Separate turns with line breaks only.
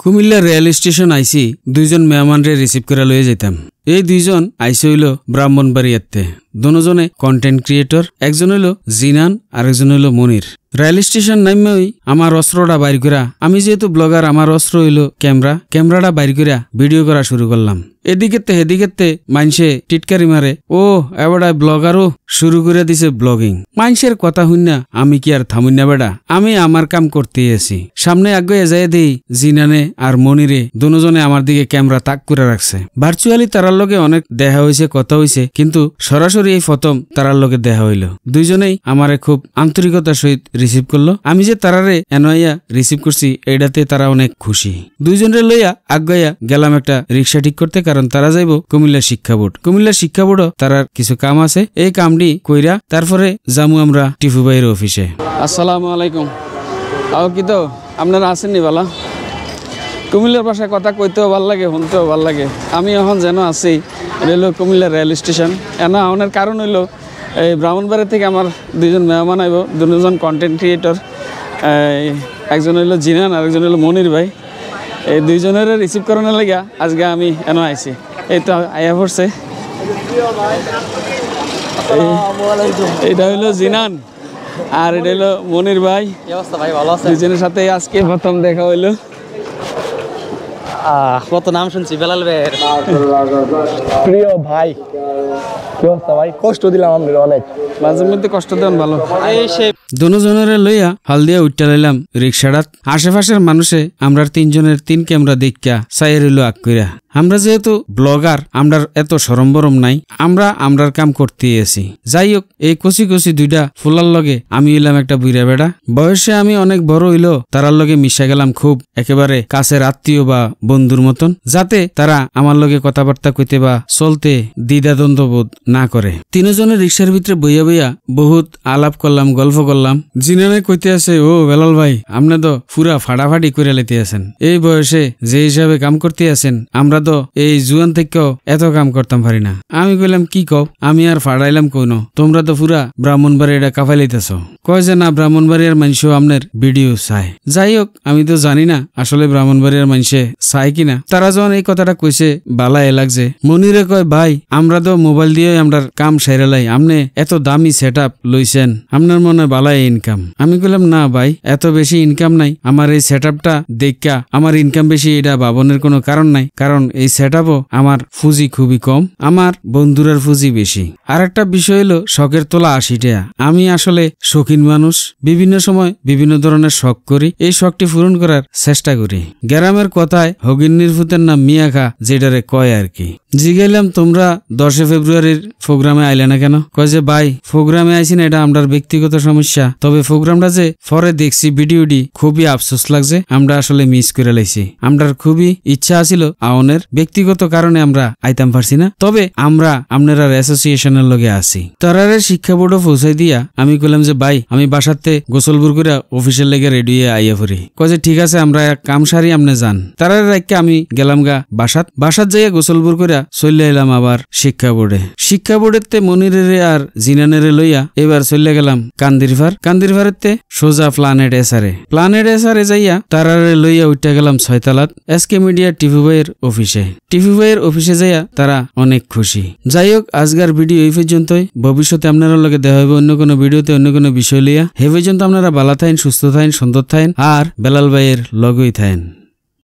Comilla rail station আইসি দুইজন মেহমানরে receive করে লয়ে যেতাম। এই দুইজন আইসে হইল ব্রাহ্মণবাড়িয়াতে। দুজনে কন্টেন্ট ক্রিয়েটর, একজন হইল জিনান আর একজন হইল মনির। রেল স্টেশন নামে আমার অস্ত্রটা বাইর করা, আমি যেহেতু ব্লগার আমার অস্ত্র হইল ক্যামেরাটা বাইর করা ভিডিও করা শুরু করলাম। এদিকে মাইনসে টিটকারি মারে, ও এবার ব্লগারও শুরু করে দিছে ব্লগিং। মাইনসের কথা শুননা আমি কি আর থামুন না বেড়া, আমি আমার কাম করতে আছি। সামনে আগে যাই দেই জিনানে আর মনিরে দুজনে আমার দিকে ক্যামেরা তাক করে রাখছে। ভার্চুয়ালি তারার লগে অনেক দেখা হয়েছে, কথা হয়েছে, কিন্তু সরাসরি এই প্রথম তারার লগে দেখা হইল। দুইজনেই আমারে খুব আন্তরিকতার সহিত রিসিভ করলো। আমি যে তারারে এনআইয়া রিসিভ করছি এইটাতে তারা অনেক খুশি। দুইজনের লইয়া আগাইয়া গেলাম একটা রিক্সা ঠিক করতে, কারণ তারা যাইব কুমিল্লা শিক্ষা বোর্ড। কুমিল্লা শিক্ষা বোর্ডও তারার কিছু কাম আছে, এই কামটি কইরা তারপরে যামু আমরা টিপু ভাইয়ের অফিসে। আসসালামু আলাইকুম। আও কি তো আপনারা আসেননি বালা? কুমিল্লার ভাষায় কথা কইতেও ভাল লাগে, শুনতেও ভাল লাগে। আমি এখন যেন আছি রেল কুমিল্লা রেল স্টেশন। এনা আনার কারণ হইল এই ব্রাহ্মণবাড়ি থেকে আমার দুইজন মেহমান আইব, দুজন কন্টেন্ট ক্রিয়েটর, একজন হইল জিনান আর একজন হইল মনির ভাই। এই দুইজনের রিসিভ করানোর লাগিয়া আজকে আমি এনে আইছি। এই তো আয়া পড়ছে, এইটা হইল জিনান আর এটা হইল মনির ভাই। দুইজনের সাথে আজকে প্রথম দেখা হইলো।
কত নাম শুনছি বেলাল ভাইয়ের।
প্রিয় ভাই, কি অবস্থা ভাই? কষ্ট দিলাম আমরা অনেক,
মাঝে মধ্যে কষ্ট দেন ভালো। দুজনের লইয়া হাল দিয়া উঠতে লাইলাম রিক্সাটাত। আশেপাশের মানুষে আমরা তিনজনের তিন ক্যামেরা দেখা চাই রইল আগ কইরা। আমরা যেহেতু ব্লগার, আমরার এত সরম বরম নাই, আমরার কাম করতে আছি। যাই হোক, এই কচি দুইটা ফুলার লগে আমি হইলাম একটা বুইরা বেড়া। বয়সে আমি অনেক বড় হইলো, তারার লগে মিশা গেলাম খুব একেবারে কাছের আত্মীয় বা বন্ধুর মতন, যাতে তারা আমার লগে কথাবার্তা কইতে বা চলতে দ্বিধাদ্বন্দ্ব বোধ না করে। তিনজনের রিক্সার ভিতরে বইয়া বইয়া বহুত আলাপ করলাম, গল্প করলাম। জিনানে কইতে আছে, ও বেলাল ভাই, আপনি তো পুরা ফাটাফাটি করে লেতে আছেন। এই বয়সে যে হিসাবে কাম করতে আছেন, আমরা তো এই জুয়ান থেকেও এত কাম করতাম পারি না। আমি কইলাম, কি কও? আমি আর ফাড়াইলাম কোন, তোমরা তো পুরা ব্রাহ্মণবাড়ি এটা কাফাইলাইতেছ। কয় যে না, ব্রাহ্মণবাড়িয়ার মানুষও আপনার ভিডিও চায়। যাই হোক, আমি তো জানি না আসলে ব্রাহ্মণবাড়িয়ার মানুষে চায় কিনা। তারা যখন এই কথাটা কইছে বালা এ লাগছে। মনিরে কয়, ভাই আমরা তো মোবাইল দিয়ে আমরা কাম সাইরালাই, আপনি এত দামি সেট আপ লইছেন, আপনার মনে বালা ইনকাম। আমি কইলাম, না ভাই, এত বেশি ইনকাম নাই। আমার এই সেট আপটা দেখা আমার ইনকাম বেশি এটা ভাবনের কোনো কারণ নাই, কারণ এই সেট আপও আমার ফুজি খুবই কম, আমার বন্ধুরার ফুজি বেশি। আর একটা বিষয় হলো শখের তোলা 80 টাকা। আমি আসলে শৌখিন মানুষ, বিভিন্ন সময় বিভিন্ন ধরনের শখ করি, এই শখটি পূরণ করার চেষ্টা করি। গ্রামের কথায় হগিন্নির ফুতের নাম মিয়া খা, যেটারে কয় আর কি। জিগাইলাম, তোমরা 10 ফেব্রুয়ারির প্রোগ্রামে আইলে না কেন? কয় যে ভাই, প্রোগ্রামে আইসি না, এটা আমরার ব্যক্তিগত সমস্যা। তবে প্রোগ্রামটা যে পরে দেখছি ভিডিওটি, খুবই আফসোস লাগছে, আমরা আসলে মিস করে লাইছি। আমরার খুবই ইচ্ছা আছিল আওনের, ব্যক্তিগত কারণে আমরা আইতাম পারছি না। তবে আমরা আপনারা অ্যাসোসিয়েশনের লগে আছি। তারারে শিক্ষা বোর্ডও পৌঁছাই দিয়া আমি কইলাম যে ভাই, আমি বাসাতে গোসলপুর করে অফিসের লেগে রেডি হয়ে আইয়া পড়ি। কয় যে ঠিক আছে, আমরা কাম সারি আপনি যান। তারারে রাখকে আমি গেলাম গা বাসাত যাইয়া গোসলপুর করে চলে এলাম আবার শিক্ষা বোর্ডে। শিক্ষা বোর্ডেতে মনিরের আর জিনানেরে লইয়া এবার চলে গেলাম কান্দিরভারেতে সোজা প্ল্যানেট এসারে যাইয়া তারারে লইয়া উঠে গেলাম 6 তলাত এসকে মিডিয়া টিপু ভাইয়ের অফিসে যাইয়া তারা অনেক খুশি। যাই হোক, আজকের ভিডিও এই পর্যন্তই। ভবিষ্যতে আপনারা লগে দেখা হবে অন্য কোনো ভিডিওতে অন্য কোনো বিষয় লইয়া। হে পর্যন্ত আপনারা ভালো থাকেন, সুস্থ থাকেন, সুন্দর থাকেন আর বেলাল ভাইয়ের লগই থাকেন।